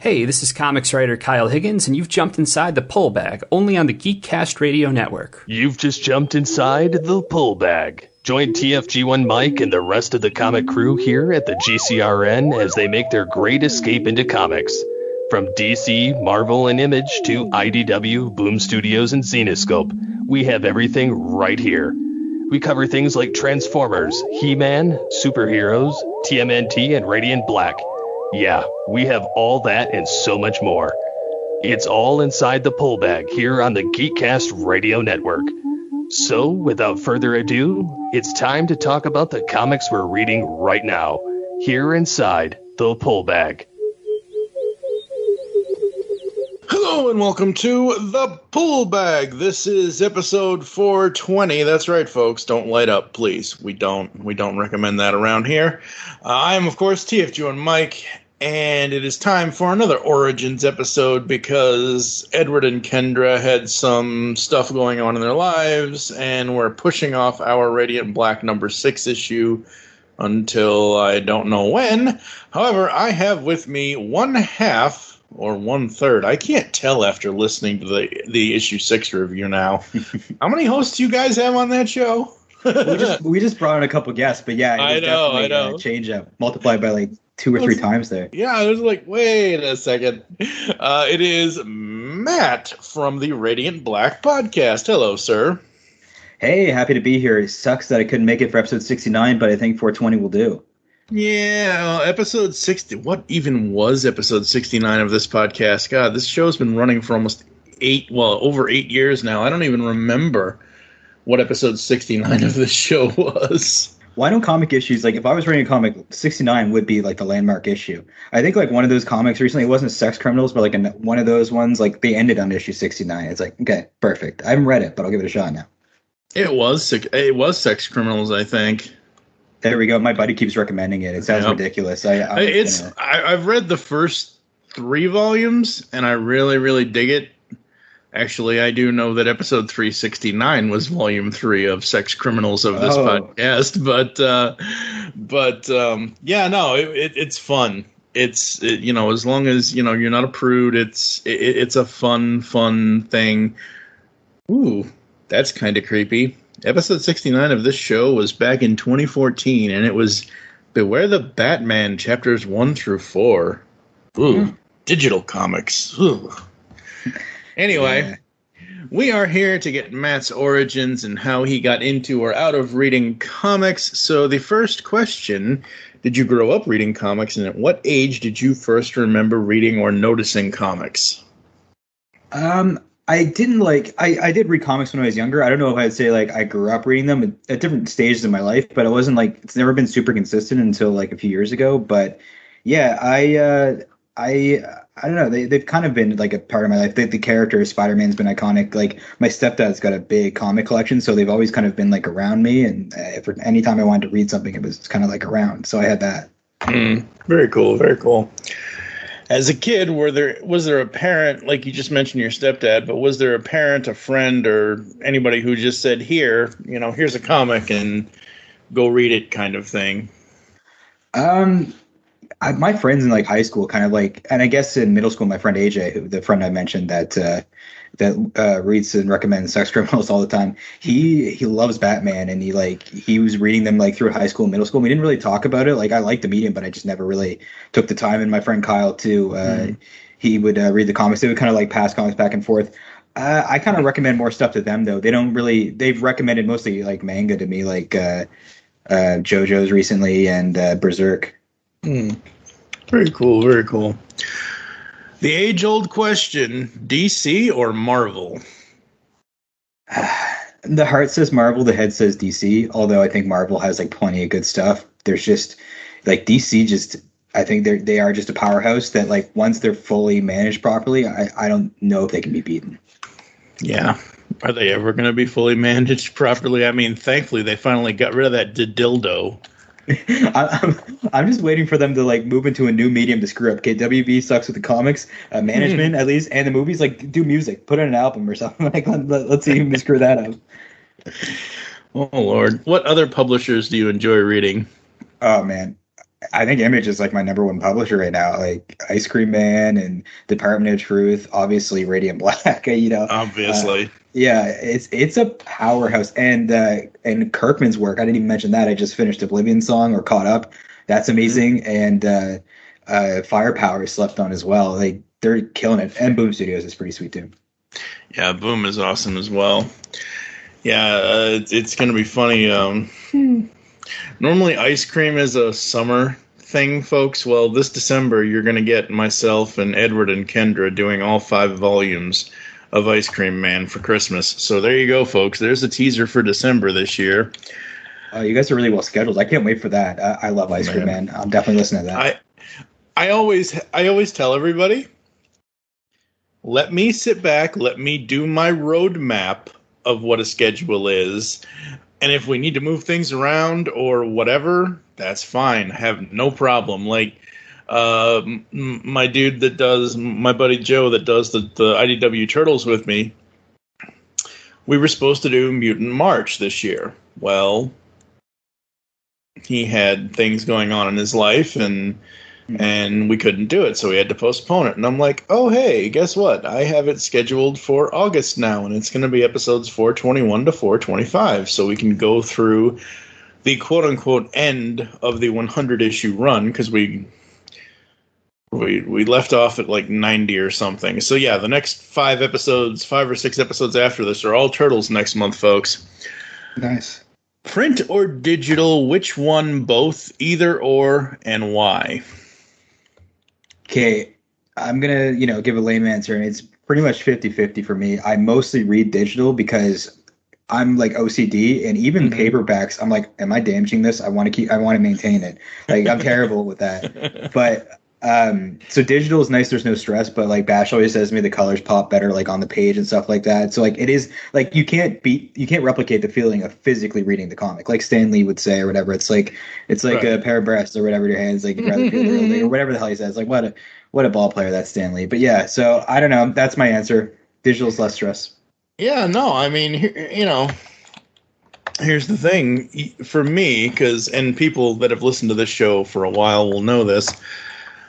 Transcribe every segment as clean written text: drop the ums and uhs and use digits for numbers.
Hey, this is comics writer Kyle Higgins, and you've jumped inside the Pull Bag, only on the Geekcast Radio Network. You've just jumped inside the Pull Bag. Join TFG1 Mike and the rest of the comic crew here at the GCRN as they make their great escape into comics. From DC, Marvel, and Image to IDW, Boom Studios, and Zenescope, we have everything right here. We cover things like Transformers, He-Man, superheroes, TMNT, and Radiant Black. Yeah, we have all that and so much more. It's all inside the Pull Bag here on the Geekcast Radio Network. So, without further ado, it's time to talk about the comics we're reading right now, here inside the Pull Bag. Hello and welcome to the Pull Bag. This is episode 420. That's right, folks. Don't light up, please. We don't recommend that around here. I am, of course, TFG1 Mike, and it is time for another Origins episode because Edward and Kendra had some stuff going on in their lives, and we're pushing off our Radiant Black number 6 issue until I don't know when. However, I have with me one half or 1/3. I can't tell after listening to the issue 6 review now. How many hosts do you guys have on that show? we just brought in a couple guests, but yeah, I know. Change up, multiplied by like 2 or 3 times there. Yeah, I was like, wait a second. It is Matt from the Radiant Black podcast. Hello, sir. Hey, happy to be here. It sucks that I couldn't make it for episode 69, but I think 420 will do. Yeah, episode 60. What even was episode 69 of this podcast? God, this show's been running for almost over 8 years now. I don't even remember what episode 69 of this show was. Why don't comic issues, like if I was reading a comic, 69 would be like the landmark issue. I think like one of those comics recently, it wasn't Sex Criminals, but like one of those ones, like they ended on issue 69. It's like, okay, perfect. I haven't read it, but I'll give it a shot now. It was Sex Criminals, I think. There we go. My buddy keeps recommending it. It sounds ridiculous. I've read the first 3 volumes, and I really, really dig it. Actually, I do know that episode 369 was volume 3 of Sex Criminals of this podcast, but yeah, no, it's fun. It's as long as you're not a prude, it's a fun thing. Ooh, that's kind of creepy. Episode 69 of this show was back in 2014, and it was Beware the Batman chapters 1 through 4. Ooh, digital comics. Ooh. Anyway, we are here to get Matt's origins and how he got into or out of reading comics. So the first question, did you grow up reading comics, and at what age did you first remember reading or noticing comics? I didn't I did read comics when I was younger. I don't know if I'd say like I grew up reading them at different stages in my life, but it wasn't like it's never been super consistent until like a few years ago. But yeah, I don't know. They've kind of been like a part of my life. The character Spider-Man's been iconic. Like my stepdad's got a big comic collection, so they've always kind of been like around me. And for any time I wanted to read something, it was kind of like around. So I had that. Very cool. Very cool. As a kid, was there a parent, like you just mentioned your stepdad, but was there a parent, a friend, or anybody who just said, here's a comic and go read it kind of thing? My friends in like high school kind of like, and I guess in middle school, my friend AJ, the friend I mentioned that reads and recommends Sex Criminals all the time. He loves Batman, and he was reading them like through high school, middle school. We didn't really talk about it. Like I liked the medium, but I just never really took the time. And my friend Kyle too, he would read the comics. They would kind of like pass comics back and forth. I kind of recommend more stuff to them though. They've recommended mostly like manga to me, like JoJo's recently and Berserk. Very cool. Very cool. The age-old question, DC or Marvel? The heart says Marvel, the head says DC, although I think Marvel has like plenty of good stuff. There's just like DC I think they are just a powerhouse that like once they're fully managed properly, I don't know if they can be beaten. Yeah. Are they ever going to be fully managed properly? I mean, thankfully they finally got rid of that dildo. I'm just waiting for them to like move into a new medium to screw up. Okay, WB sucks with the comics management at least, and the movies. Like do music, put on an album or something. Like let's see them screw that up. Oh Lord, what other publishers do you enjoy reading? Oh man, I think Image is like my number one publisher right now. Like Ice Cream Man and Department of Truth, obviously Radiant Black. Obviously. Yeah, it's a powerhouse. And Kirkman's work, I didn't even mention that. I just finished Oblivion Song or caught up. That's amazing. And Firepower slept on as well. Like they're killing it. And Boom Studios is pretty sweet too. Yeah, Boom is awesome as well. Yeah, it's going to be funny. Normally, ice cream is a summer thing, folks. Well, this December, you're going to get myself and Edward and Kendra doing all 5 volumes of Ice Cream Man for Christmas. So there you go, folks. There's a teaser for December this year. You guys are really well scheduled. I can't wait for that. I love Ice Cream Man. I'm definitely listening to that. I always tell everybody, let me sit back, let me do my roadmap of what a schedule is. And if we need to move things around or whatever, that's fine. I have no problem. Like my dude that does, my buddy Joe that does the IDW Turtles with me, we were supposed to do Mutant March this year. Well, he had things going on in his life and we couldn't do it, so we had to postpone it. And I'm like, oh, hey, guess what? I have it scheduled for August now, and it's going to be episodes 421 to 425, so we can go through the quote-unquote end of the 100-issue run, because we left off at like 90 or something. So yeah, the next 5 or 6 episodes after this are all Turtles next month, folks. Nice. Print or digital, which one, both, either or, and why? Okay, I'm going to, give a lame answer, and it's pretty much 50-50 for me. I mostly read digital because I'm like OCD, and even paperbacks, I'm like, am I damaging this? I want to maintain it. Like, I'm terrible with that. But so digital is nice, there's no stress, but like Bash always says to me the colors pop better like on the page and stuff like that. So like it is like you can't replicate the feeling of physically reading the comic, like Stan Lee would say or whatever. It's like right. A pair of breasts or whatever in your hands, like you'd rather feel the real thing or whatever the hell he says. Like what a ball player that's Stan Lee. But yeah, so I don't know. That's my answer. Digital's less stress. Yeah, no, I mean, here's the thing for me, and people that have listened to this show for a while will know this.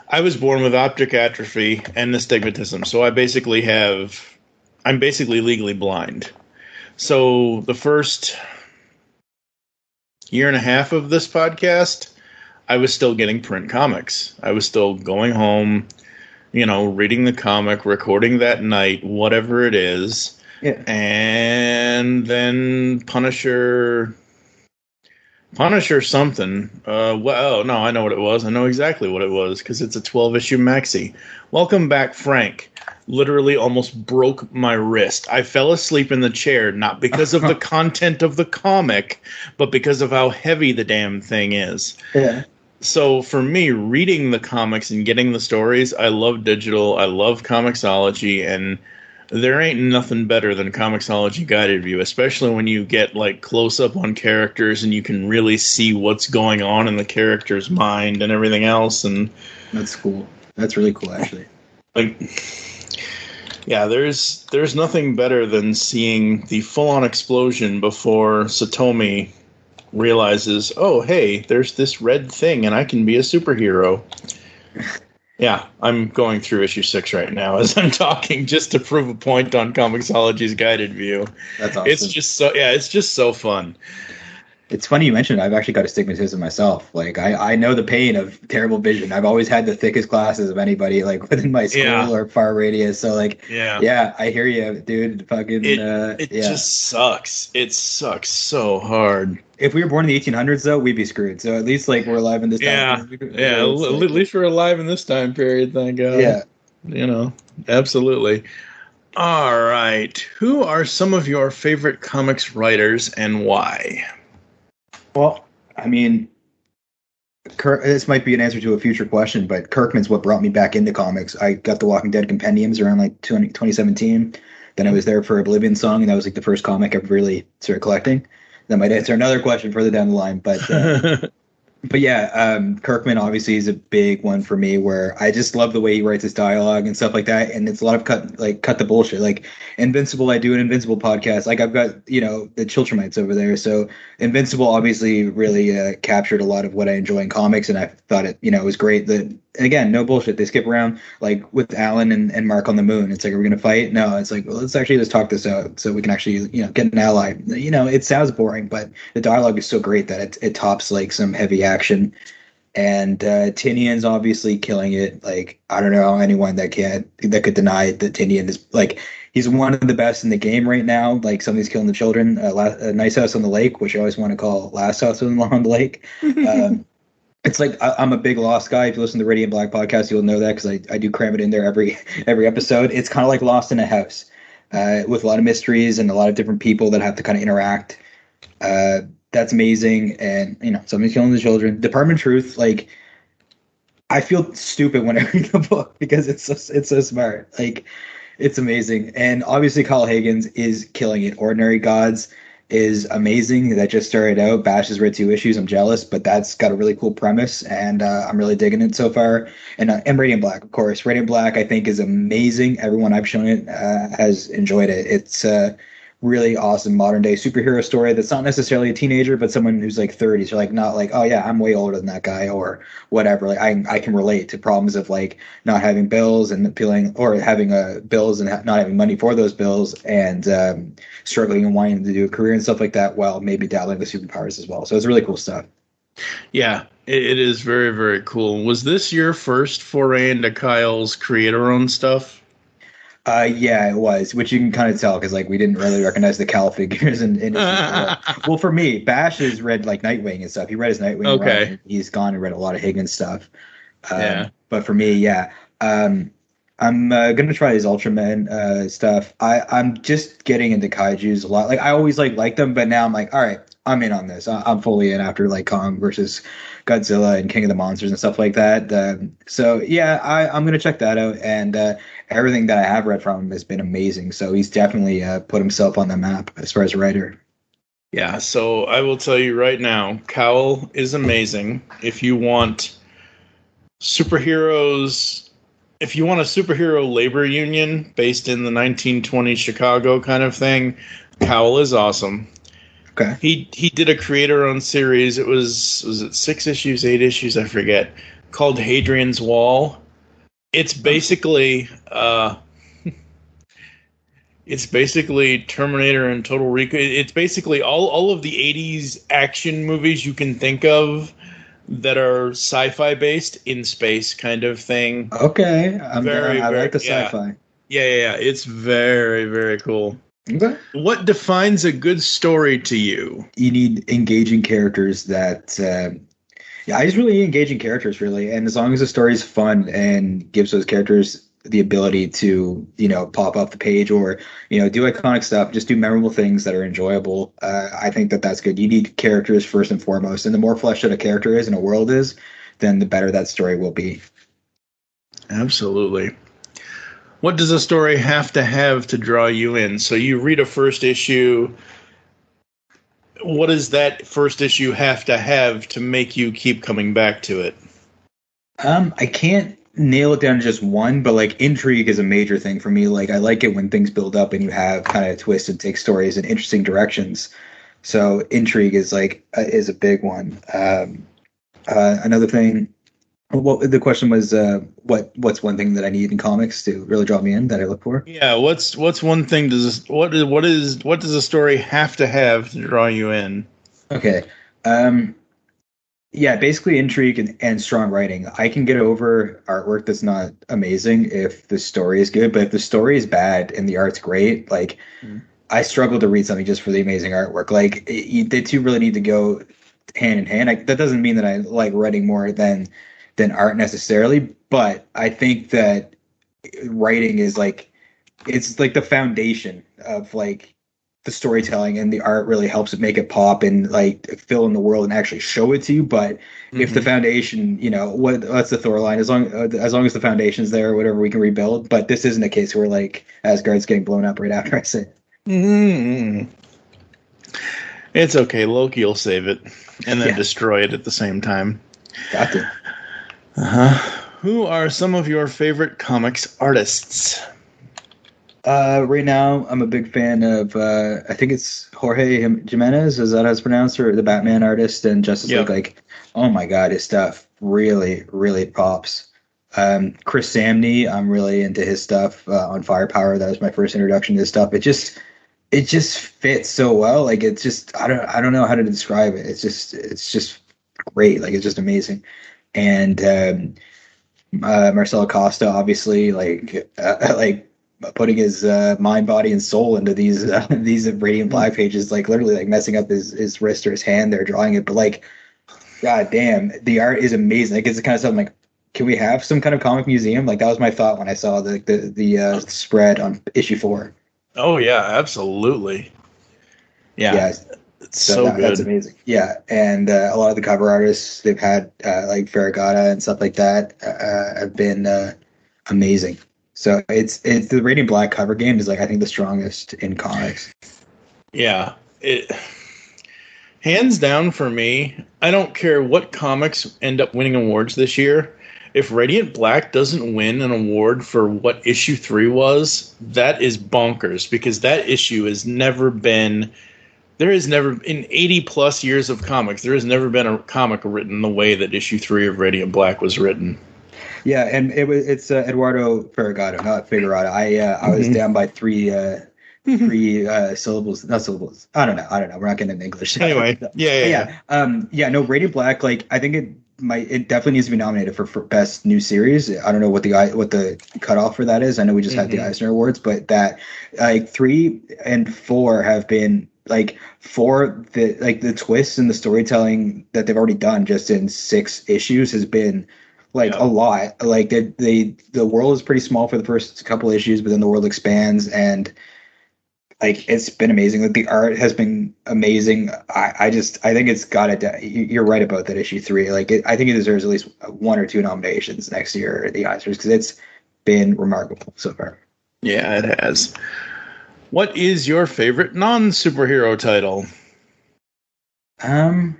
I was born with optic atrophy and astigmatism, so I'm basically legally blind. So the first year and a half of this podcast, I was still getting print comics. I was still going home, reading the comic, recording that night, whatever it is. Yeah. And then Punisher something. No, I know what it was. I know exactly what it was because it's a 12-issue maxi. Welcome Back, Frank. Literally almost broke my wrist. I fell asleep in the chair, not because of the content of the comic, but because of how heavy the damn thing is. Yeah. So for me, reading the comics and getting the stories, I love digital. I love Comixology, and there ain't nothing better than Comixology guided view, especially when you get like close up on characters and you can really see what's going on in the character's mind and everything else. And that's cool. That's really cool, actually. Like, yeah, there's nothing better than seeing the full-on explosion before Satomi realizes, oh, hey, there's this red thing and I can be a superhero. Yeah, I'm going through issue 6 right now as I'm talking, just to prove a point on Comixology's guided view. That's awesome. It's just so fun. It's funny you mentioned I've actually got astigmatism myself. Like I know the pain of terrible vision. I've always had the thickest glasses of anybody like within my school or far radius. So like yeah, I hear you, dude. Fucking it just sucks. It sucks so hard. If we were born in the 1800s, though, we'd be screwed. So at least like we're alive in this time. Yeah. At least we're alive in this time period. Thank God. Yeah. Absolutely. All right. Who are some of your favorite comics writers and why? Well, I mean, this might be an answer to a future question, but Kirkman's what brought me back into comics. I got the Walking Dead compendiums around like 2017. Then I was there for Oblivion Song, and that was like the first comic I really started collecting. That might answer another question further down the line, but But yeah, Kirkman obviously is a big one for me where I just love the way he writes his dialogue and stuff like that. And it's a lot of cut the bullshit. Like Invincible, I do an Invincible podcast. Like I've got, the Chiltramites over there. So Invincible obviously really captured a lot of what I enjoy in comics. And I thought it was great that, again, no bullshit. They skip around like with Alan and Mark on the moon. It's like, are we going to fight? No, it's like, well, let's actually just talk this out so we can actually, get an ally. It sounds boring, but the dialogue is so great that it tops like some heavy action. And Tinian's obviously killing it. Like, I don't know anyone that could deny that Tinian is like, he's one of the best in the game right now. Like, Somebody's Killing the Children, Nice House on the Lake, which I always want to call Last House on the Lake. It's like I'm a big Lost guy. If you listen to the Radiant Black podcast, you'll know that because I do cram it in there every episode. It's kind of like Lost in a House with a lot of mysteries and a lot of different people that have to kind of interact. That's amazing. And, Somebody's Killing the Children. Department of Truth, like, I feel stupid when I read the book because it's so smart. Like, it's amazing. And obviously Kyle Higgins is killing it. Ordinary Gods is amazing. That just started out. Bash has read 2 issues. I'm jealous, but that's got a really cool premise, and I'm really digging it so far. And Radiant Black, of course. Radiant Black, I think, is amazing. Everyone I've shown it has enjoyed it. It's really awesome modern day superhero story that's not necessarily a teenager, but someone who's like 30s. You're like, not like, oh yeah, I'm way older than that guy or whatever. Like I can relate to problems of like not having bills and feeling, or having bills and not having money for those bills, and struggling and wanting to do a career and stuff like that, while maybe dabbling with superpowers as well. So it's really cool stuff. Yeah, it is very, very cool. Was this your first foray into Kyle's creator-owned stuff? Yeah, it was, which you can kind of tell because like we didn't really recognize the Cal figures in well, for me, Bash has read like Nightwing and stuff. He read his Nightwing. Okay. Run. He's gone and read a lot of Higgins stuff. Yeah. But for me, yeah, I'm gonna try his Ultraman stuff. I'm just getting into kaiju's a lot. Like I always liked them, but now I'm like, all right, I'm in on this. I'm fully in after like Kong versus Godzilla and King of the Monsters and stuff like that. So yeah, I'm gonna check that out. And everything that I have read from him has been amazing. So he's definitely put himself on the map as far as a writer. Yeah. So I will tell you right now, Kyle is amazing. If you want superheroes, if you want a superhero labor union based in the 1920s Chicago kind of thing, Kyle is awesome. Okay. He did a creator-owned series. It was it 6 issues, 8 issues, I forget, called Hadrian's Wall. It's basically Terminator and Total Recall. It's basically all of the 80s action movies you can think of that are sci-fi based in space kind of thing. Okay. I like the sci-fi. Yeah. It's very, very cool. Okay. What defines a good story to you? You need engaging characters that I just really engaging characters, really. And as long as the story is fun and gives those characters the ability to, pop up the page or, do iconic stuff, just do memorable things that are enjoyable. I think that's good. You need characters first and foremost. And the more fleshed out a character is and a world is, then the better that story will be. Absolutely. What does a story have to draw you in? So you read a first issue. What does that first issue have to make you keep coming back to it? I can't nail it down to just one, but like intrigue is a major thing for me. Like I like it when things build up and you have kind of twists and take stories in interesting directions. So intrigue is is a big one. Another thing. Well, the question was, what's one thing that I need in comics to really draw me in that I look for? Yeah, what's one thing what does a story have to draw you in? Okay, yeah, basically intrigue and strong writing. I can get over artwork that's not amazing if the story is good, but if the story is bad and the art's great, I struggle to read something just for the amazing artwork. Like the two really need to go hand in hand. That doesn't mean that I like writing more than art necessarily, but I think that writing is it's like the foundation of the storytelling, and the art really helps it make it pop and fill in the world and actually show it to you. But if the foundation, what's the Thor line? As long as the foundation's there, whatever, we can rebuild. But this isn't a case where Asgard's getting blown up right after I say it. Mm-hmm. It's okay. Loki will save it and then destroy it at the same time. Got to. Who are some of your favorite comics artists? Right now, I'm a big fan of, I think it's Jorge Jimenez, is that how it's pronounced, or the Batman artist and Justice League. Like, oh my God, his stuff really, really pops. Chris Samney, I'm really into his stuff on Firepower. That was my first introduction to his stuff. It just fits so well. Like, it's just, I don't know how to describe it. It's just great. Like, it's just amazing. And Marcelo Costa, obviously, like putting his mind, body, and soul into these Radiant Black pages, like literally like messing up his wrist or his hand there drawing it. But like, god damn, the art is amazing. Like, it's the kind of stuff I'm like, can we have some kind of comic museum? Like, that was my thought when I saw the spread on issue 4. Oh yeah, absolutely. Yeah, it's so good. That's amazing. Yeah, and a lot of the cover artists they've had, like Farragata and stuff like that, have been amazing. So it's the Radiant Black cover game is like, I think, the strongest in comics. Yeah, it hands down for me. I don't care what comics end up winning awards this year. If Radiant Black doesn't win an award for what issue 3 was, that is bonkers, because that issue has never been. There has never, in 80 plus years of comics, there has never been a comic written the way that issue 3 of Radiant Black was written. Yeah, and it's Eduardo Farragata, not Figueroa. I was down by three syllables, not syllables. I don't know. We're not getting into English. Anyway, yeah. No, Radiant Black. Like, I think it definitely needs to be nominated for best new series. I don't know what the cutoff for that is. I know we just had the Eisner Awards, but that like 3 and 4 have been like, for the twists and the storytelling that they've already done just in 6 issues has been like a lot. Like, the world is pretty small for the first couple issues, but then the world expands, and like, it's been amazing. Like, the art has been amazing. I think it's got to. You're right about that issue 3. Like, I think it deserves at least 1 or 2 nominations next year at the Oscars, because it's been remarkable so far. Yeah, it has. What is your favorite non-superhero title? I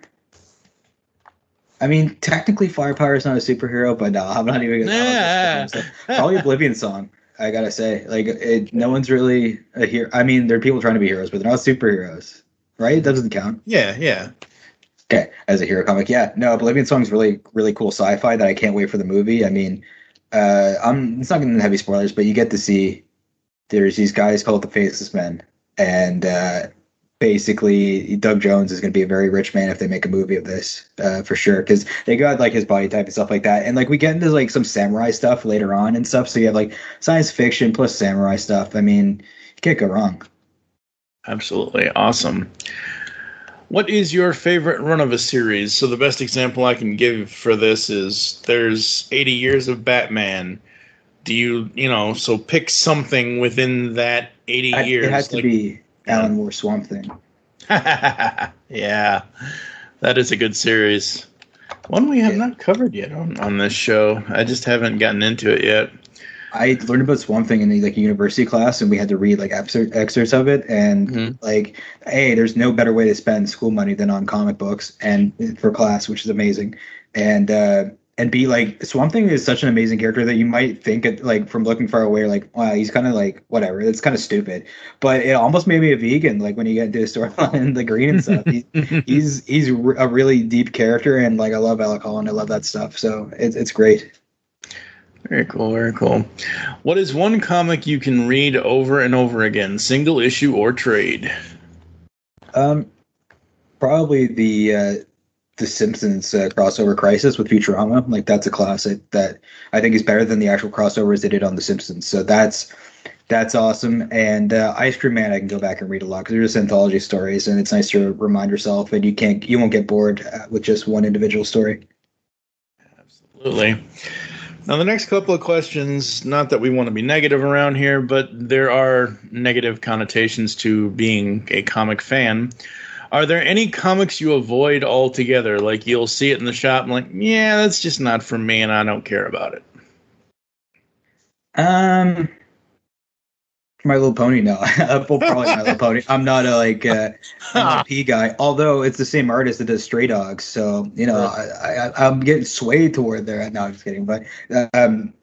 mean, technically, Firepower is not a superhero, but no, I'm not even gonna. Probably Oblivion Song. I gotta say, like, no one's really a hero. I mean, there are people trying to be heroes, but they're not superheroes, right? That doesn't count. Yeah. Okay, as a hero comic, yeah. No, Oblivion Song is really, really cool sci-fi that I can't wait for the movie. I mean, it's not going to heavy spoilers, but you get to see there's these guys called the Faceless Men, and basically Doug Jones is going to be a very rich man if they make a movie of this, for sure, because they got like his body type and stuff like that. And like, we get into like some samurai stuff later on and stuff, so you have like science fiction plus samurai stuff. I mean, you can't go wrong. Absolutely awesome. What is your favorite run of a series? So the best example I can give for this is there's 80 years of Batman. Do so pick something within that 80 years. It has to be Alan Moore Swamp Thing. Yeah, that is a good series. One we have not covered yet on this show. I just haven't gotten into it yet. I learned about Swamp Thing in the university class, and we had to read like excerpts of it. And like, hey, there's no better way to spend school money than on comic books and for class, which is amazing. And be like, Swamp Thing is such an amazing character that you might think it, like, from looking far away, like, wow, he's kind of like whatever. It's kind of stupid, but it almost made me a vegan. Like, when you get into the storyline, the green and stuff, he's a really deep character, and like, I love Alec Holland. I love that stuff. So it's great. Very cool, very cool. What is one comic you can read over and over again, single issue or trade? Probably the Simpsons crossover Crisis with Futurama. Like, that's a classic that I think is better than the actual crossovers they did on The Simpsons. So that's awesome. And Ice Cream Man, I can go back and read a lot because they're just anthology stories, and it's nice to remind yourself, and you won't get bored with just one individual story. Absolutely. Now, the next couple of questions, not that we want to be negative around here, but there are negative connotations to being a comic fan. Are there any comics you avoid altogether? Like, you'll see it in the shop and like, yeah, that's just not for me and I don't care about it. My Little Pony, no. Well, probably My Little Pony. I'm not a MLP guy, although it's the same artist that does Stray Dogs. So, I'm getting swayed toward there. No, I'm just kidding. But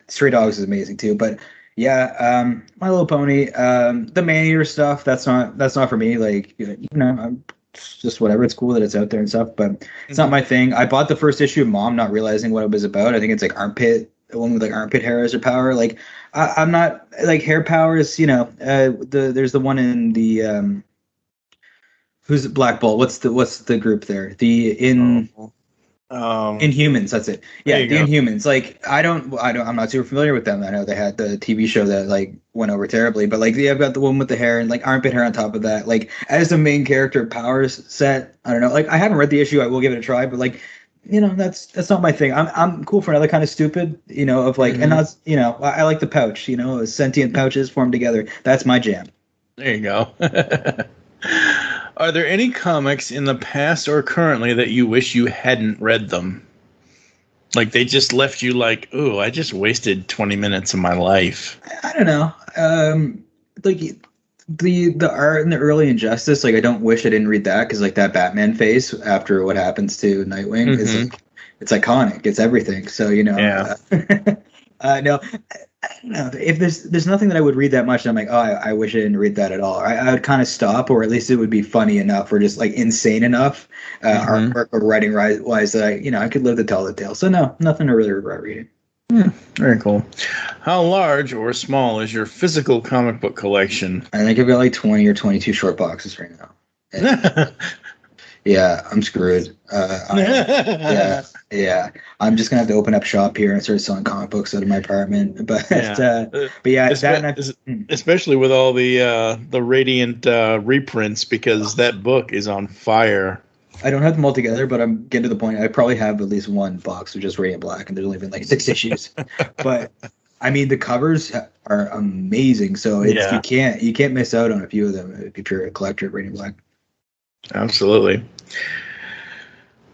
Stray Dogs is amazing too. But yeah, My Little Pony, the Maneater stuff, that's not for me. Like, it's just whatever. It's cool that it's out there and stuff, but it's not my thing. I bought the first issue of Mom, not realizing what it was about. I think it's like the one with like armpit hair as her power. Like, I'm not like hair powers. There's the one in the who's Black Bolt? What's the group there? Inhumans. That's it. Yeah, the Inhumans. Like, I'm not super familiar with them. I know they had the TV show that like went over terribly, but like, I've got the one with the hair and like armpit hair on top of that. Like, as the main character powers set, I don't know. Like, I haven't read the issue. I will give it a try, but like, that's not my thing. I'm cool for another kind of stupid, of like, and that's, I like the pouch, sentient pouches formed together. That's my jam. There you go. Are there any comics in the past or currently that you wish you hadn't read them? Like, they just left you like, ooh, I just wasted 20 minutes of my life. I don't know. Like the art in the early Injustice, like, I don't wish I didn't read that, because like that Batman face after what happens to Nightwing is like, it's iconic. It's everything. So, Yeah. No, I don't know. If there's nothing that I would read that much, I'm like, oh, I wish I didn't read that at all. I would kind of stop, or at least it would be funny enough, or just like insane enough, or writing wise that I could live to tell the tale. So no, nothing to really regret reading. Very cool. How large or small is your physical comic book collection? I think I've got like 20 or 22 short boxes right now. Yeah, I'm screwed. Yeah. I'm just gonna have to open up shop here and start selling comic books out of my apartment. But yeah, especially with all the Radiant reprints, because that book is on fire. I don't have them all together, but I'm getting to the point. I probably have at least one box of just Radiant Black, and there's only been like 6 issues. But I mean, the covers are amazing, so you can't miss out on a few of them if you're a collector of Radiant Black. Absolutely.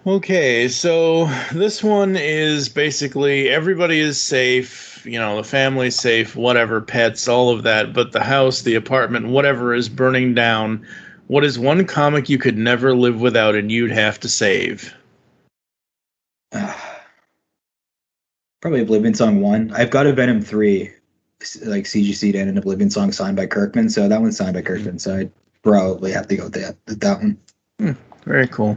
Okay, so this one is basically everybody is safe, the family's safe, whatever, pets, all of that, but the house, the apartment, whatever is burning down. What is one comic you could never live without and you'd have to save? Probably Oblivion Song 1. I've got a Venom 3, like CGC'd in an Oblivion Song signed by Kirkman, so that one's signed by Kirkman, so I'd probably have to go with that one. Very cool.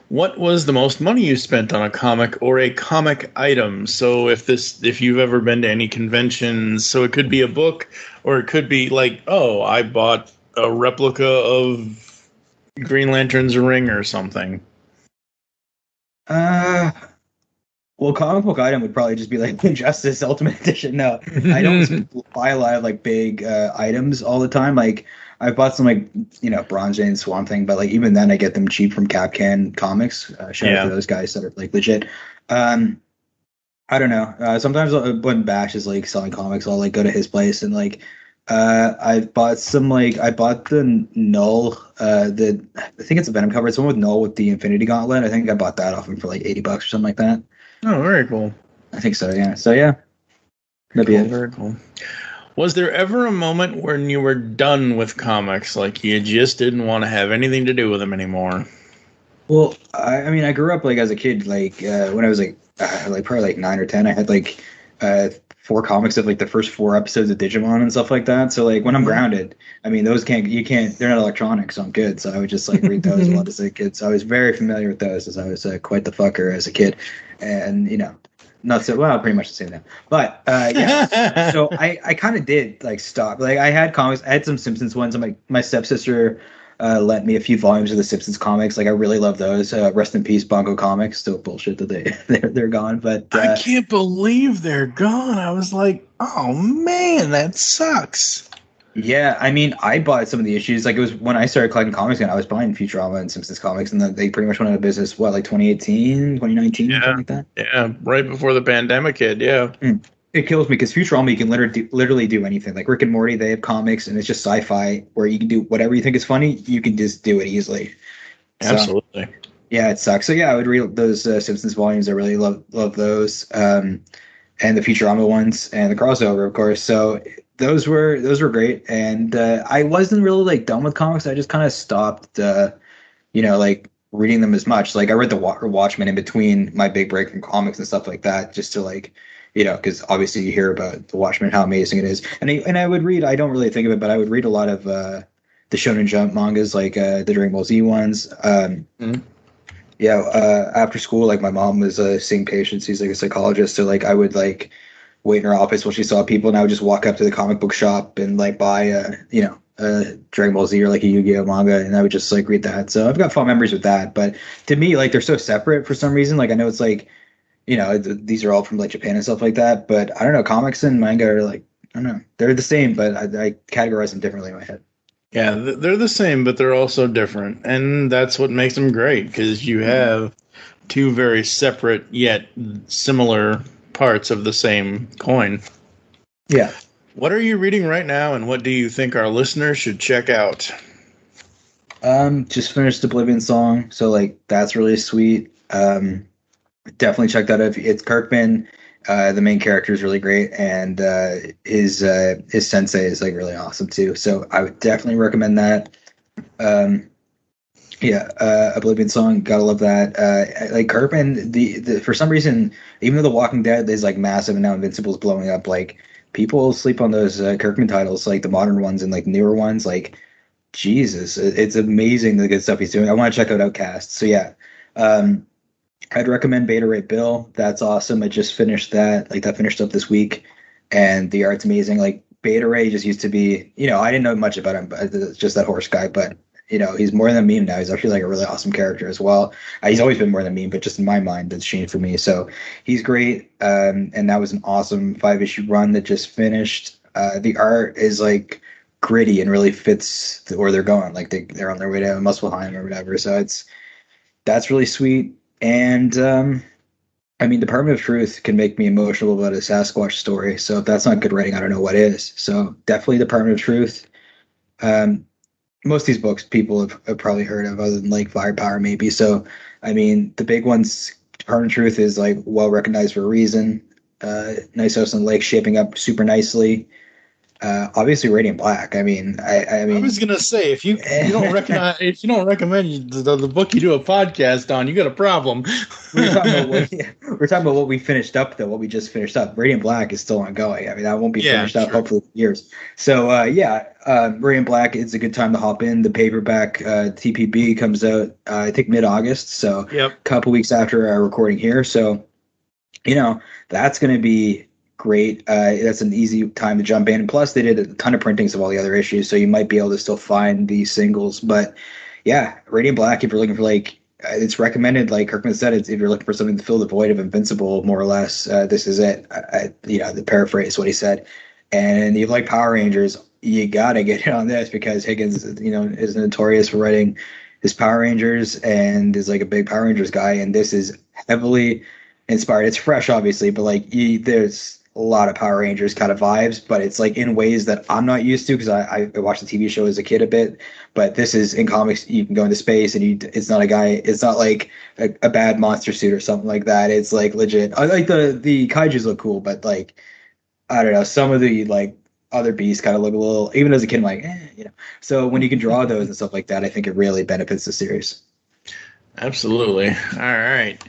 What was the most money you spent on a comic or a comic item? So if you've ever been to any conventions, so it could be a book, or it could be like, oh, I bought a replica of Green Lantern's ring or something. Well, comic book item would probably just be like Injustice Ultimate Edition. No, I don't buy a lot of like big items all the time. Like, I bought some like Bronze Jane, Swamp Thing, but like even then I get them cheap from Capcan Comics. Shout out to those guys that are like legit. I don't know. Sometimes when Bash is like selling comics, I'll like go to his place and like I've bought some I bought the Null. I think it's a Venom cover. It's one with Null with the Infinity Gauntlet. I think I bought that off him for like $80 or something like that. Oh, very cool. I think so. Yeah. So yeah, that'd be it. Very cool. Was there ever a moment when you were done with comics, like you just didn't want to have anything to do with them anymore? Well, I mean, I grew up like as a kid, like when I was like probably like 9 or 10, I had like 4 comics of like the first 4 episodes of Digimon and stuff like that. So like when I'm grounded, I mean, those they're not electronic, so I'm good. So I would just like read those a lot as a kid. So I was very familiar with those, as I was quite the fucker as a kid, and not so well, pretty much the same now. But yeah, so I kind of did like stop. Like, I had comics, I had some Simpsons ones. And my stepsister lent me a few volumes of the Simpsons comics. Like, I really love those. Rest in peace, Bongo Comics. Still bullshit that they're gone. But I can't believe they're gone. I was like, oh man, that sucks. Yeah, I mean, I bought some of the issues. Like, it was when I started collecting comics again, I was buying Futurama and Simpsons comics, and then they pretty much went out of business, like 2018, 2019, something like that? Yeah, right before the pandemic hit, yeah. It kills me, because Futurama, you can literally do anything. Like, Rick and Morty, they have comics, and it's just sci-fi, where you can do whatever you think is funny, you can just do it easily. Absolutely. So, yeah, it sucks. So, yeah, I would read those Simpsons volumes. I really love those. And the Futurama ones, and the crossover, of course. So those were great, and I wasn't really like done with comics. I just kind of stopped, like reading them as much. Like I read the Watchmen in between my big break from comics and stuff like that, just to like, because obviously you hear about the Watchmen, how amazing it is, and I would read. I don't really think of it, but I would read a lot of the Shonen Jump mangas, like the Dragon Ball Z ones. After school, like my mom was seeing patients. He's like a psychologist, so like I would like wait in her office while she saw people, and I would just walk up to the comic book shop and like buy a Dragon Ball Z or like a Yu-Gi-Oh manga, and I would just like read that. So I've got fond memories with that. But to me, like they're so separate for some reason. Like I know it's like these are all from like Japan and stuff like that, but I don't know. Comics and manga are like I don't know. They're the same, but I categorize them differently in my head. Yeah, they're the same, but they're also different, and that's what makes them great because you have two very separate yet similar parts of the same coin. Yeah. What are you reading right now, and what do you think our listeners should check out? Just finished Oblivion Song, so like that's really sweet. Definitely check that out. It's Kirkman. The main character is really great, and his sensei is like really awesome too. So I would definitely recommend that. Oblivion Song, gotta love that. Like Kirkman, the for some reason, even though The Walking Dead is like massive and now Invincible's blowing up, like people sleep on those Kirkman titles, like the modern ones and like newer ones. Like Jesus, it's amazing the good stuff he's doing. I want to check out Outcast. So yeah. I'd recommend Beta Ray Bill. That's awesome. I just finished that. Like that finished up this week, and the art's amazing. Like Beta Ray just used to be, I didn't know much about him, but it's just that horse guy. But he's more than a meme now. He's actually like a really awesome character as well. He's always been more than a meme, but just in my mind, that's changed for me. So he's great. And that was an awesome 5-issue run that just finished. The art is like gritty and really fits where they're going. Like they're on their way to Muspelheim or whatever. So that's really sweet. And Department of Truth can make me emotional about a Sasquatch story. So if that's not good writing, I don't know what is. So definitely Department of Truth. Most of these books people have probably heard of, other than like Firepower maybe. So the big ones, Department of Truth is like well recognized for a reason. Nice House on the Lake shaping up super nicely. Obviously Radiant Black. I was gonna say if you don't recognize if you don't recommend the book you do a podcast on, you got a problem. We're talking about what we finished up though. What we just finished up. Radiant Black is still ongoing. That won't be finished up hopefully for years. So Radiant Black. It's a good time to hop in. The paperback TPB comes out I think mid-August. So a couple weeks after our recording here. So that's gonna be great. That's an easy time to jump in. Plus, they did a ton of printings of all the other issues, so you might be able to still find these singles. But yeah, Radiant Black, if you're looking for like, it's recommended, like Kirkman said, if you're looking for something to fill the void of Invincible, more or less, this is it. The paraphrase what he said. And you like Power Rangers, you gotta get in on this because Higgins, is notorious for writing his Power Rangers and is like a big Power Rangers guy. And this is heavily inspired. It's fresh, obviously, but like there's a lot of Power Rangers kind of vibes, but it's like in ways that I'm not used to because I watched the TV show as a kid a bit. But this is in comics, you can go into space and it's not like a bad monster suit or something like that. It's like legit. I like the kaijus look cool, but like I don't know, some of the like other beasts kind of look a little. Even as a kid, I'm like, So when you can draw those and stuff like that, I think it really benefits the series. Absolutely. All right.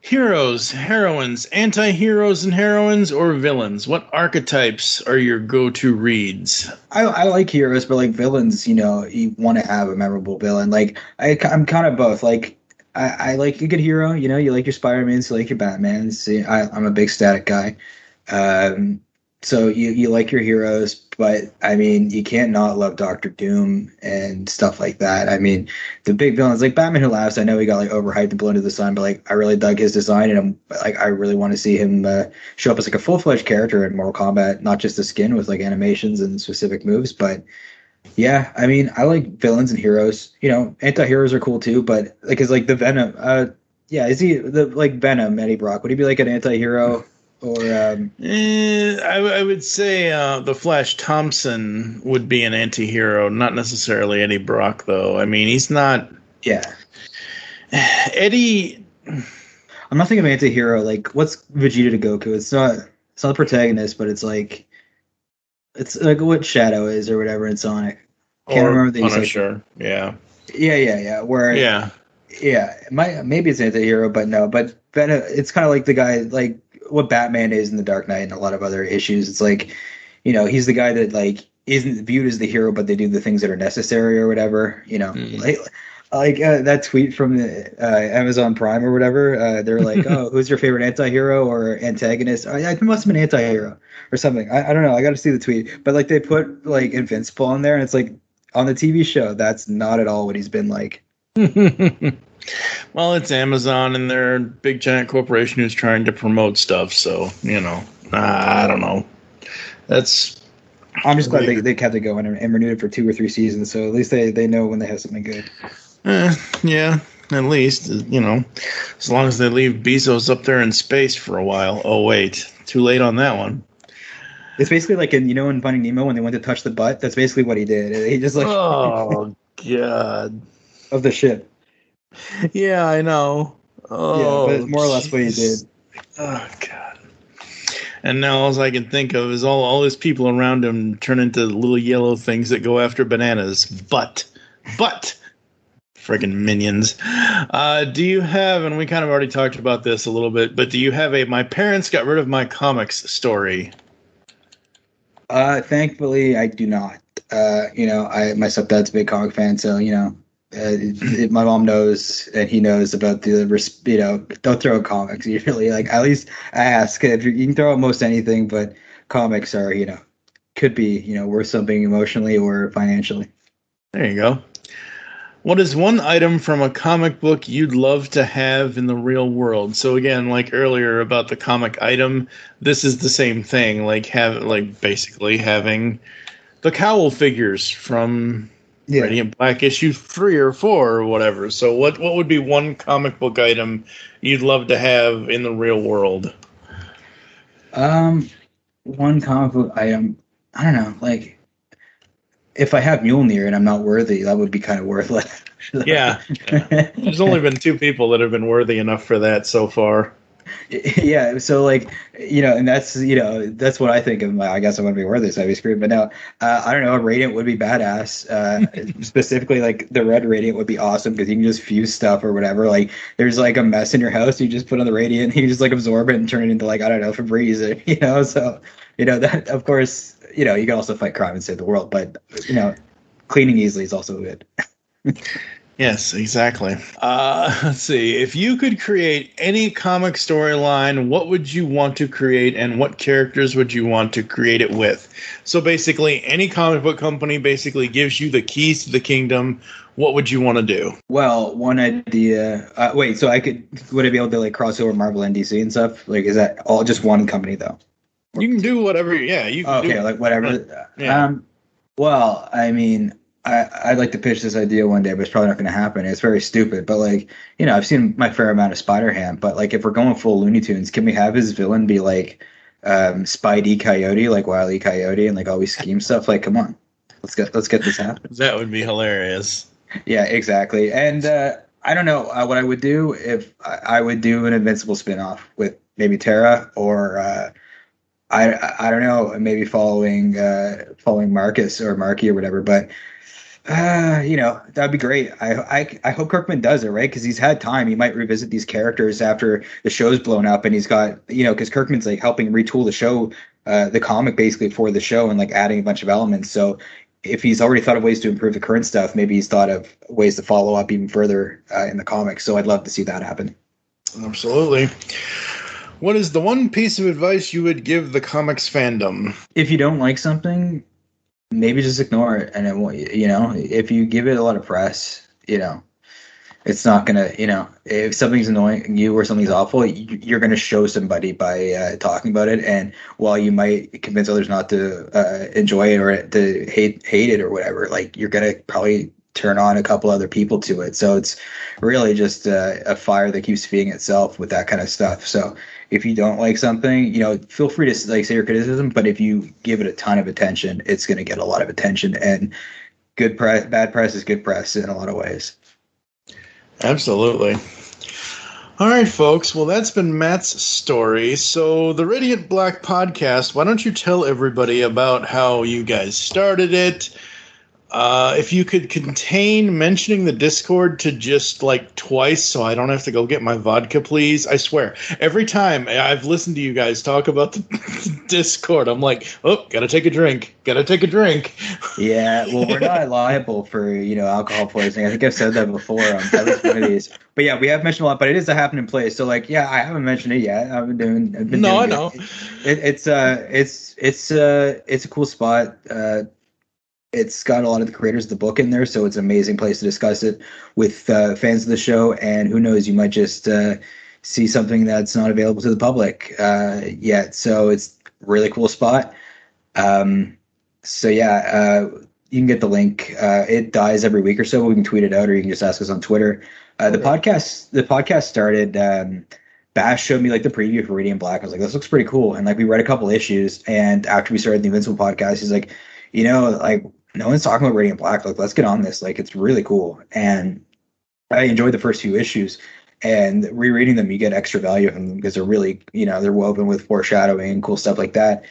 Heroes, heroines, anti-heroes and heroines, or villains? What archetypes are your go-to reads? I like heroes, but like villains, you want to have a memorable villain. Like I'm kind of both. Like I like a good hero. You like your Spider-Mans, you like your Batmans. I'm a big Static guy. So you like your heroes, but you can't not love Doctor Doom and stuff like that. The big villains like Batman Who Laughs. I know he got like overhyped and blown to the sun, but like I really dug his design, and I really want to see him show up as like a full-fledged character in Mortal Kombat, not just the skin with like animations and specific moves. But yeah, I like villains and heroes. Anti-heroes are cool too, but like is like the Venom. Is he the like Venom Eddie Brock? Would he be like an anti-hero? Or I would say the Flash Thompson would be an anti-hero, not necessarily Eddie Brock though. He's not. Yeah. Eddie. I'm not thinking of anti-hero. Like, what's Vegeta to Goku? It's not the protagonist, but it's like It's like what Shadow is or whatever in Sonic. Can't remember the exact. Punisher. Yeah. Yeah. Where maybe it's anti-hero, but no. But Venom, it's kind of like the guy, like what Batman is in The Dark Knight and a lot of other issues. It's like, he's the guy that like isn't viewed as the hero, but they do the things that are necessary or whatever. Like that tweet from the Amazon Prime or whatever. They're like, "Oh, who's your favorite anti-hero or antagonist?" Oh, yeah, it must have been anti-hero or something. I don't know. I got to see the tweet, but like they put like Invincible on there, and it's like on the TV show. That's not at all what he's been like. Well, it's Amazon, and they're a big giant corporation who's trying to promote stuff. So I don't know. I'm just glad they kept it going and renewed it for 2 or 3 seasons. So at least they know when they have something good. Yeah, at least, as long as they leave Bezos up there in space for a while. Oh, wait, too late on that one. It's basically like in Finding Nemo when they went to touch the butt. That's basically what he did. He just like oh god of the ship. Yeah, I know. Oh, yeah, but it's more or less what he did. Oh god. And now all I can think of is all his people around him turn into little yellow things that go after bananas. But. Friggin' minions. Do you have, and we kind of already talked about this a little bit, but do you have my parents got rid of my comics story? Thankfully, I do not. My stepdad's a big comic fan, so, my mom knows and he knows about don't throw out comics. You really, like, at least ask. If you can throw out most anything, but comics are, could be, worth something emotionally or financially. There you go. What is one item from a comic book you'd love to have in the real world? So again, like earlier about the comic item, this is the same thing. Basically having the Cowl figures from Radiant Black issue 3 or 4 or whatever. So what would be one comic book item you'd love to have in the real world? One comic book item, I don't know, like. If I have Mjolnir and I'm not worthy, that would be kind of worthless. Yeah. There's only been 2 people that have been worthy enough for that so far. Yeah, so like, and that's, that's what I think of. I guess I want to be worthy, so I'd be screwed. But no, I don't know. A Radiant would be badass. Specifically, like the red Radiant would be awesome because you can just fuse stuff or whatever. Like there's like a mess in your house, you just put on the Radiant, you just like absorb it and turn it into like, I don't know, Febreze, So, that of course. You can also fight crime and save the world, but, cleaning easily is also good. Yes, exactly. Let's see. If you could create any comic storyline, what would you want to create and what characters would you want to create it with? So basically, any comic book company basically gives you the keys to the kingdom. What would you want to do? Well, one idea. So would I be able to like cross over Marvel and DC and stuff? Like, is that all just one company though? You can do whatever. Yeah, you can. Okay, like whatever. Yeah. Well, I mean, I'd like to pitch this idea one day, but it's probably not going to happen. It's very stupid, but like, I've seen my fair amount of Spider-Ham, but like, if we're going full Looney Tunes, can we have his villain be like Spidey Coyote, like Wile E. Coyote, and like always scheme stuff? Like, come on, let's get this happen. That would be hilarious. Yeah, exactly. And I don't know what I would do if I would do an Invincible spinoff with maybe Tara or. I don't know, maybe following Marcus or Marky or whatever, but that'd be great. I hope Kirkman does it, right? Because he's had time. He might revisit these characters after the show's blown up, and he's got because Kirkman's like helping retool the show, the comic basically for the show, and like adding a bunch of elements. So if he's already thought of ways to improve the current stuff, maybe he's thought of ways to follow up even further in the comics. So I'd love to see that happen. Absolutely. What is the one piece of advice you would give the comics fandom? If you don't like something, maybe just ignore it. And it won't, if you give it a lot of press, it's not going to, if something's annoying you or something's awful, you're going to show somebody by talking about it. And while you might convince others not to enjoy it or to hate it or whatever, like you're going to probably turn on a couple other people to it. So it's really just a fire that keeps feeding itself with that kind of stuff. So if you don't like something, feel free to like say your criticism, but if you give it a ton of attention, it's going to get a lot of attention, and good press, bad press is good press in a lot of ways. Absolutely. All right, folks. Well, that's been Matt's story. So, the Radiant Black podcast, why don't you tell everybody about how you guys started it? If you could contain mentioning the Discord to just like twice so I don't have to go get my vodka, please. I swear, every time I've listened to you guys talk about the Discord, I'm like, oh, gotta take a drink. Yeah, well, we're not liable for, alcohol poisoning. I think I've said that before on at least one of these. But yeah, we have mentioned a lot, but it is a happening place. So like, yeah, I haven't mentioned it yet. I've been doing I know. It's a cool spot. It's got a lot of the creators of the book in there, so it's an amazing place to discuss it with fans of the show. And who knows, you might just see something that's not available to the public yet. So it's a really cool spot. So yeah, you can get the link. It dies every week or so, but we can tweet it out, or you can just ask us on Twitter. The podcast started. Bash showed me like the preview for Radiant Black. I was like, this looks pretty cool. And like we read a couple issues, and after we started the Invincible podcast, he's like, like no one's talking about Radiant Black. Like, let's get on this. Like, it's really cool. And I enjoyed the first few issues. And rereading them, you get extra value from them because they're really, they're woven with foreshadowing and cool stuff like that.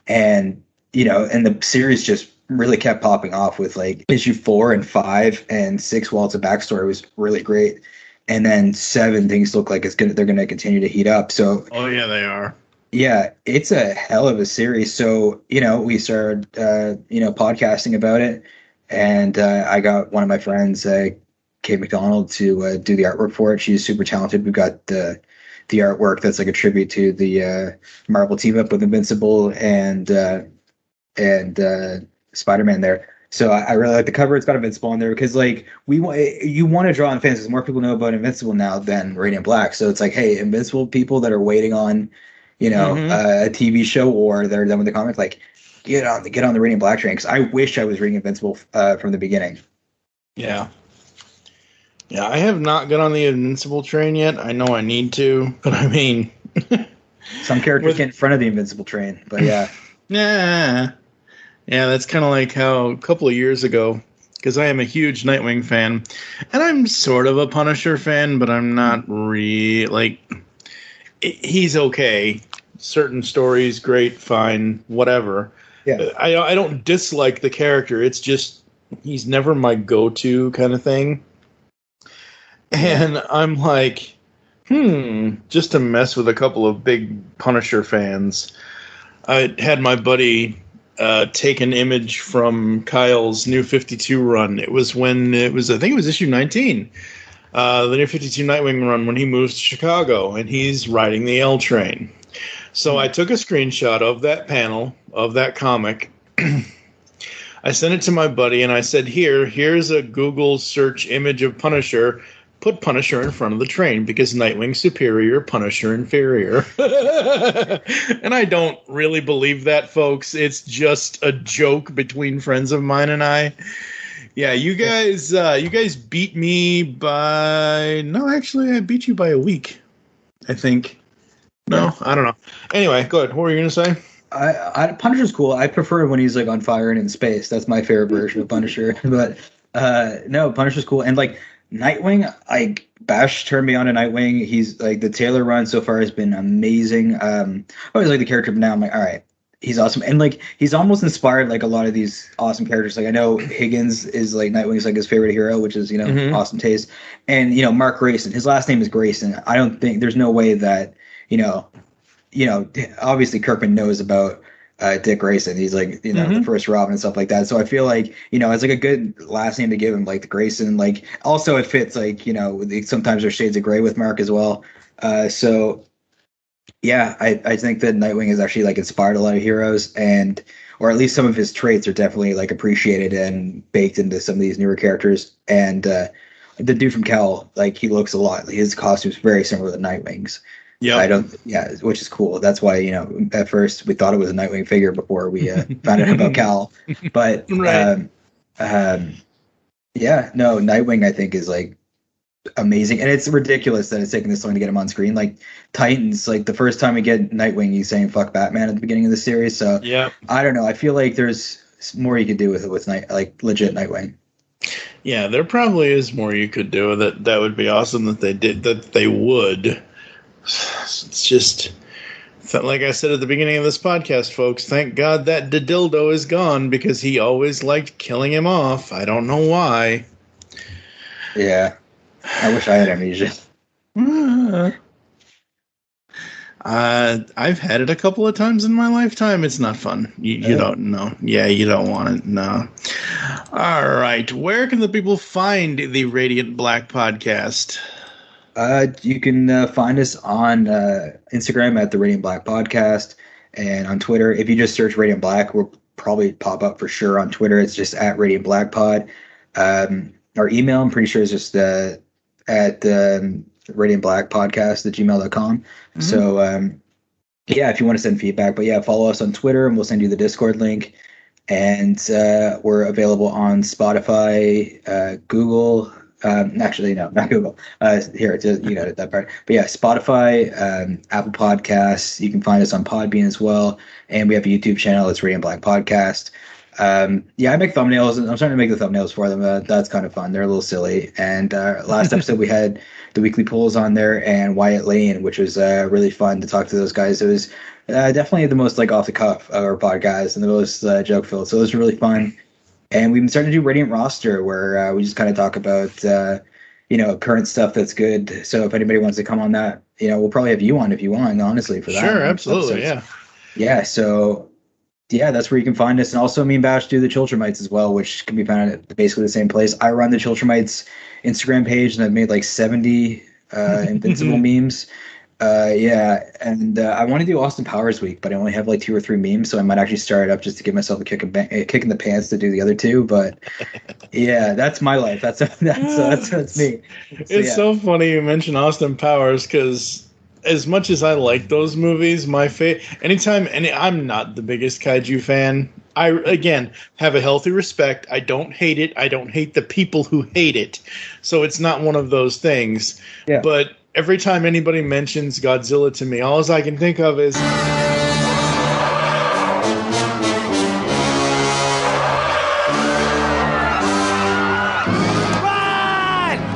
And and the series just really kept popping off with like issue 4 and 5 and 6. While it's a backstory, was really great. And then 7, things look like they're gonna continue to heat up. So oh yeah, they are. Yeah, it's a hell of a series. So, we started, podcasting about it. And I got one of my friends, Kate McDonald, to do the artwork for it. She's super talented. We've got the artwork that's like a tribute to the Marvel team up with Invincible and Spider-Man there. So I really like the cover. It's got Invincible on there because like you want to draw on fans because more people know about Invincible now than Radiant Black. So it's like, hey, Invincible people that are waiting on a TV show or they're done with the comic, like get on the Radiant Black train. Because I wish I was reading Invincible from the beginning. Yeah, I have not got on the Invincible train yet. I know I need to, but I mean, some characters get in front of the Invincible train. But yeah, yeah, that's kind of like how a couple of years ago, because I am a huge Nightwing fan, and I'm sort of a Punisher fan, but I'm not he's okay. Certain stories, great, fine, whatever. Yeah. I don't dislike the character. It's just he's never my go-to kind of thing. And I'm like, just to mess with a couple of big Punisher fans. I had my buddy take an image from Kyle's New 52 run. I think it was issue 19. The New 52 Nightwing run when he moves to Chicago and he's riding the L train. So I took a screenshot of that panel of that comic. I sent it to my buddy and I said, here's a Google search image of Punisher. Put Punisher in front of the train because Nightwing superior, Punisher inferior. And I don't really believe that, folks. It's just a joke between friends of mine and I. Yeah, you guys beat me by... No, actually, I beat you by a week, I think. No, I don't know. Anyway, go ahead. What were you going to say? Punisher's cool. I prefer when he's like on fire and in space. That's my favorite version of Punisher. But no, Punisher's cool. And like Nightwing, like Bash turned me on to Nightwing. He's like the Taylor run so far has been amazing. I always like the character, but now I'm like, all right, he's awesome. And like he's almost inspired like a lot of these awesome characters. Like I know Higgins is like Nightwing's like his favorite hero, which is awesome taste. And Mark Grayson, his last name is Grayson. I don't think there's no way that obviously Kirkman knows about Dick Grayson. He's like, the first Robin and stuff like that. So I feel like, it's like a good last name to give him, like the Grayson. Like also it fits like, sometimes there's shades of gray with Mark as well. So yeah, I think that Nightwing has actually like inspired a lot of heroes or at least some of his traits are definitely like appreciated and baked into some of these newer characters. And the dude from Cal, like he looks a lot, his costume's very similar to Nightwing's. Yeah, which is cool. That's why, at first we thought it was a Nightwing figure before we found out about Cal. But right. Nightwing I think is like amazing. And it's ridiculous that it's taken this long to get him on screen. Like Titans, like the first time we get Nightwing, he's saying fuck Batman at the beginning of the series. So yeah, I don't know. I feel like there's more you could do with legit Nightwing. Yeah, there probably is more you could do. That would be awesome that they would. It's just, like I said at the beginning of this podcast, folks, thank God that dildo is gone, because he always liked killing him off. I don't know why. Yeah. I wish I had amnesia. I've had it a couple of times in my lifetime. It's not fun. You don't know. Yeah, you don't want it. No. All right. Where can the people find the Radiant Black podcast? You can find us on Instagram at the Radiant Black Podcast, and on Twitter. If you just search Radiant Black, we'll probably pop up for sure on Twitter. It's just at Radiant Black Pod. Our email, I'm pretty sure, is just at Radiant Black Podcast at gmail.com. Mm-hmm. So, yeah, if you want to send feedback, but yeah, follow us on Twitter and we'll send you the Discord link. And we're available on Spotify, Google. Actually, no, not Google. Here, you got it, that part. But yeah, Spotify, Apple Podcasts. You can find us on Podbean as well. And we have a YouTube channel. It's Radiant Black Podcast. Yeah, I make thumbnails, and I'm starting to make the thumbnails for them. That's kind of fun. They're a little silly. And last episode we had the weekly polls on there and Wyatt Lane, which was really fun to talk to those guys. It was definitely the most like off the cuff of our podcast and the most joke filled. So it was really fun. And we've been starting to do Radiant Roster, where we just kind of talk about current stuff that's good. So if anybody wants to come on that, we'll probably have you on if you want, honestly, for that. Sure, absolutely, yeah. Yeah, so yeah, that's where you can find us. And also me and Bash do the Chiltramites as well, which can be found at basically the same place. I run the Chiltramites Instagram page, and I've made like 70 Invincible memes. Yeah, and I want to do Austin Powers Week, but I only have like 2 or 3 memes, so I might actually start it up just to give myself a kick in the pants to do the other 2. But yeah, that's my life. That's me. It's so funny you mention Austin Powers, because as much as I like those movies, I'm not the biggest kaiju fan. I, again, have a healthy respect. I don't hate it. I don't hate the people who hate it. So it's not one of those things. Yeah. But every time anybody mentions Godzilla to me, all I can think of is... Run!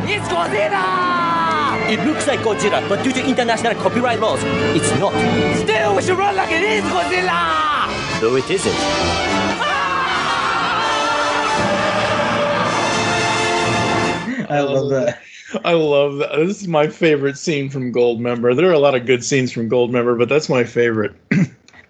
It's Godzilla! It looks like Godzilla, but due to international copyright laws, it's not. Still, we should run like it is Godzilla! Though it isn't. I love that. I love that. This is my favorite scene from Goldmember. There are a lot of good scenes from Goldmember, but that's my favorite.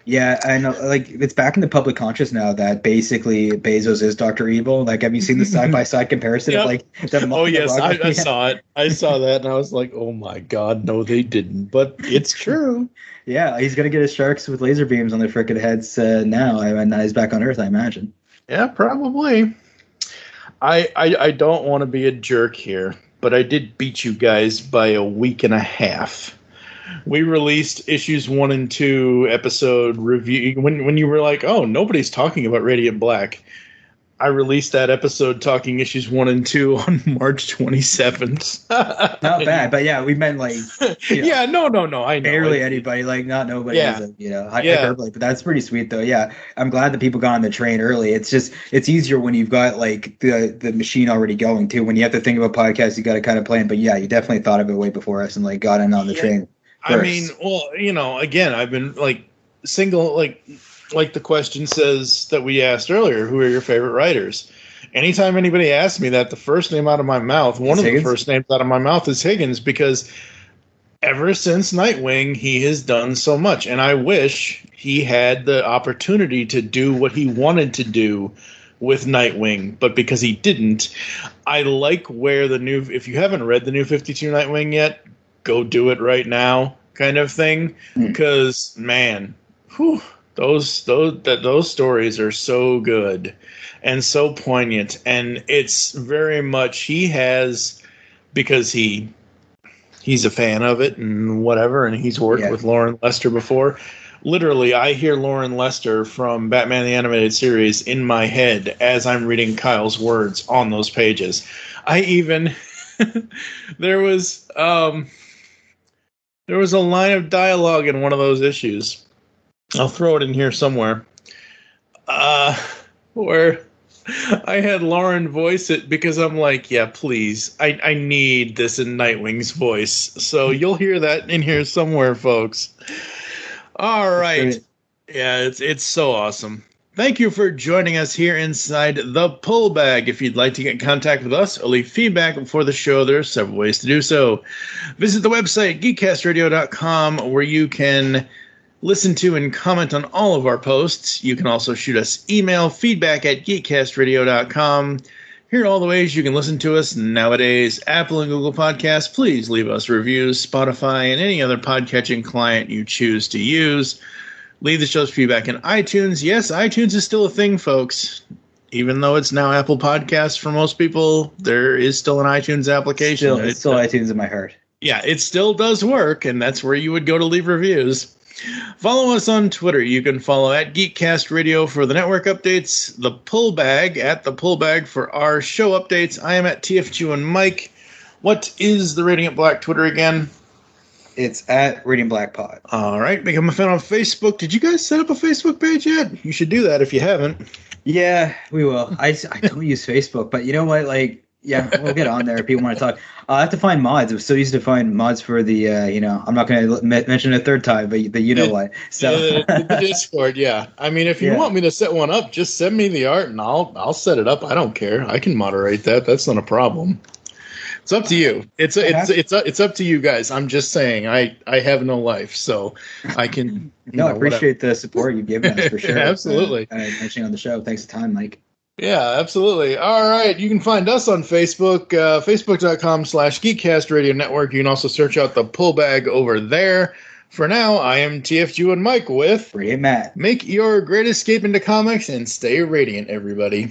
Yeah, I know. Like, it's back in the public conscious now that basically Bezos is Dr. Evil. Like, have you seen the side-by-side comparison of like? Oh yes, I saw it. I saw that, and I was like, "Oh my god, no, they didn't." But it's true. Yeah, he's gonna get his sharks with laser beams on their frickin' heads now, and now he's back on Earth, I imagine. Yeah, probably. I don't want to be a jerk here, but I did beat you guys by a week and a half. We released issues 1 and 2 episode review when you were like, "Oh, nobody's talking about Radiant Black." I released that episode talking issues 1 and 2 on March 27th. Not bad, but yeah, we meant like yeah, no, I know barely anybody, like not nobody. Yeah. Hyperbole, but that's pretty sweet though. Yeah, I'm glad that people got on the train early. It's easier when you've got like the machine already going too. When you have to think about podcasts, you got to kind of plan. But yeah, you definitely thought of it way before us and like got in on the train. I mean, well, again, I've been like single, like the question says that we asked earlier, who are your favorite writers? Anytime anybody asks me that, the first name out of my mouth, the first names out of my mouth is Higgins, because ever since Nightwing, he has done so much. And I wish he had the opportunity to do what he wanted to do with Nightwing, but because he didn't, I like where if you haven't read the new 52 Nightwing yet, go do it right now kind of thing. Because, man, whew, those stories are so good and so poignant, and it's very much because he's a fan of it and whatever, and he's worked with Lauren Lester before. Literally, I hear Lauren Lester from Batman the Animated Series in my head as I'm reading Kyle's words on those pages. I even there was a line of dialogue in one of those issues. I'll throw it in here somewhere. Where I had Lauren voice it because I'm like, yeah, please. I need this in Nightwing's voice. So you'll hear that in here somewhere, folks. All right. Yeah, it's so awesome. Thank you for joining us here inside the Pull Bag. If you'd like to get in contact with us or leave feedback before the show, there are several ways to do so. Visit the website, geekcastradio.com, where you can listen to and comment on all of our posts. You can also shoot us email, feedback at geekcastradio.com. Here are all the ways you can listen to us nowadays. Apple and Google Podcasts, please leave us reviews. Spotify and any other podcatching client you choose to use. Leave the show's feedback in iTunes. Yes, iTunes is still a thing, folks. Even though it's now Apple Podcasts for most people, there is still an iTunes application. It's still iTunes in my heart. Yeah, it still does work, and that's where you would go to leave reviews. Follow us on Twitter. You can follow at Geekcast Radio for the network updates, the Pull Bag at the Pull Bag for our show updates. I am at TFG and Mike. What is the Radiant Black Twitter again? It's at Radiant Black Pod. All right, become a fan on Facebook. Did you guys set up a Facebook page yet? You should do that if you haven't. Yeah, we will. I don't use Facebook, but you know what? Like, yeah, we'll get on there if people want to talk. I have to find mods. It was so easy to find mods for the, I'm not going to mention it a third time, but you know what. So the Discord, yeah. I mean, if you want me to set one up, just send me the art and I'll set it up. I don't care. I can moderate that. That's not a problem. It's up to you. It's up to you guys. I'm just saying. I have no life, so I can. I appreciate the support you've given us for sure. Absolutely. Mentioning on the show. Thanks for the time, Mike. Yeah, absolutely. All right. You can find us on Facebook, facebook.com/Geekcast Radio Network. You can also search out the Pull Bag over there. For now, I am TFG and Mike with RadiantMatt. Make your great escape into comics and stay radiant, everybody.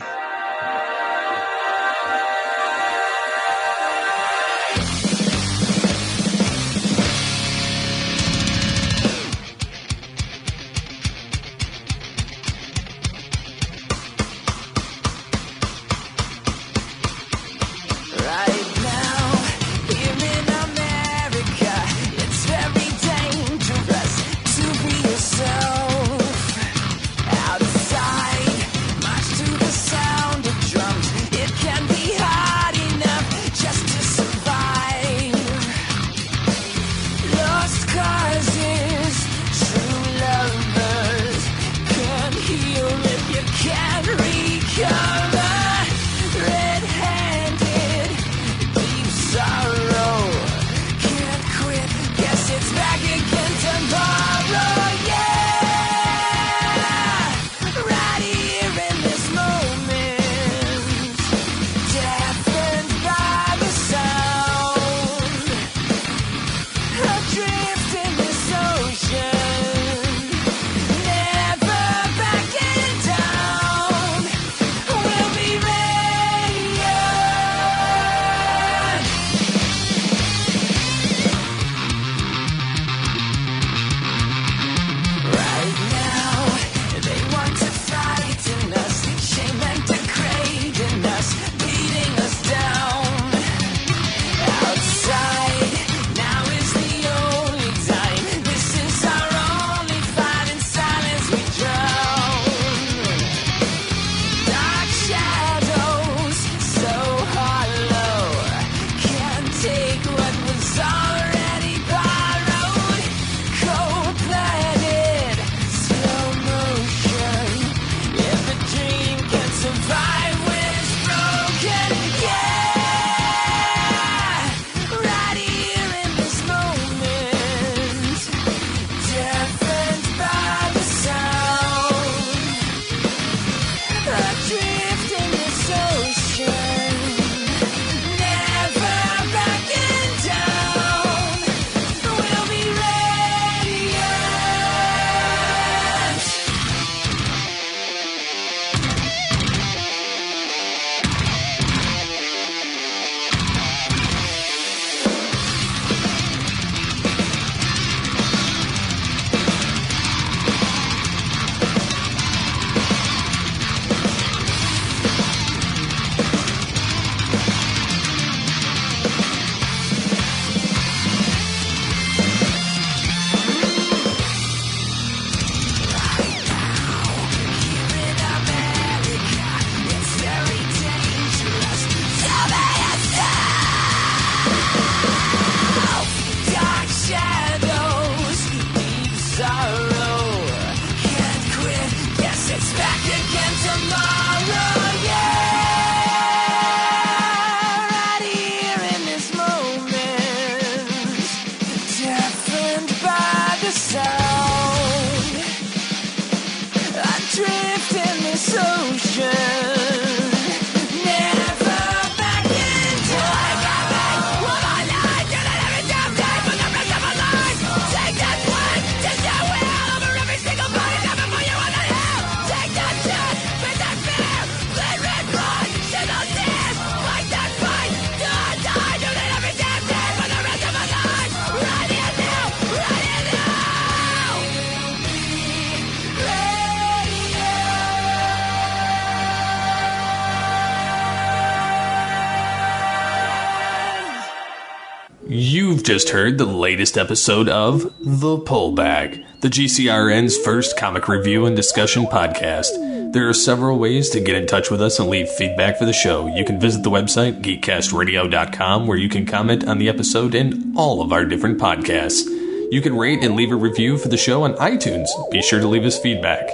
You've just heard the latest episode of The Pullbag, the GCRN's first comic review and discussion podcast. There are several ways to get in touch with us and leave feedback for the show. You can visit the website, geekcastradio.com, where you can comment on the episode and all of our different podcasts. You can rate and leave a review for the show on iTunes. Be sure to leave us feedback.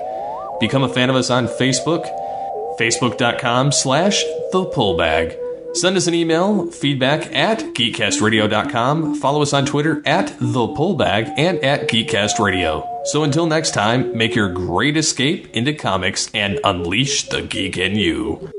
Become a fan of us on Facebook, facebook.com/thepullbag. Send us an email, feedback at geekcastradio.com. Follow us on Twitter at thepullbag and at geekcastradio. So until next time, make your great escape into comics and unleash the geek in you.